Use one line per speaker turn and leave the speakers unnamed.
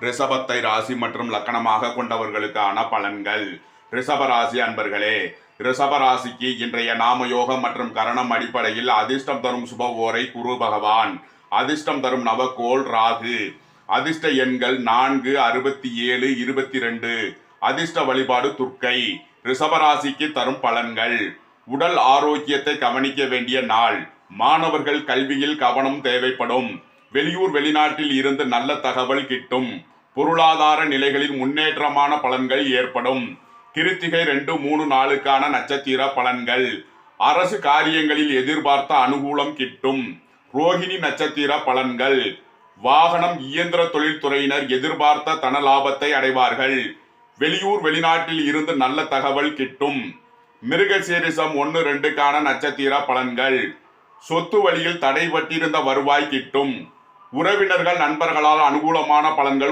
ரிஷபத்தை ராசி மற்றும் லக்கணமாக கொண்டவர்களுக்கான பலன்கள். ரிஷபராசி அன்பர்களே, ரிஷபராசிக்கு இன்றைய நாமயோகம் மற்றும் கரணம் அடிப்படையில் அதிர்ஷ்டம் தரும் சுப ஓரை குரு பகவான், அதிர்ஷ்டம் தரும் நவக்கோள் ராகு, அதிர்ஷ்ட எண்கள் 4, 67, 22, அதிர்ஷ்ட வழிபாடு துர்க்கை. ரிஷபராசிக்கு தரும் பலன்கள். உடல் ஆரோக்கியத்தை கவனிக்க வேண்டிய நாள். மாணவர்கள் கல்வியில் கவனம் தேவைப்படும். வெளியூர் வெளிநாட்டில் இருந்து நல்ல தகவல் கிட்டும். பொருளாதார நிலைகளில் முன்னேற்றமான பலன்கள் ஏற்படும். கிருத்திகை 2, 3 நாளுக்கான நட்சத்திர பலன்கள். அரசு காரியங்களில் எதிர்பார்த்த அனுகூலம் கிட்டும். ரோகிணி நட்சத்திர பலன்கள். வாகனம் இயந்திர தொழில்துறையினர் எதிர்பார்த்த தன லாபத்தை அடைவார்கள். வெளியூர் வெளிநாட்டில் இருந்து நல்ல தகவல் கிட்டும். மிருகசீரிசம் 1, 2க்கான நட்சத்திர பலன்கள். சொத்து வழியில் தடைபட்டிருந்த வருவாய் கிட்டும். உறவினர்கள் நண்பர்களால் அனுகூலமான பலன்கள்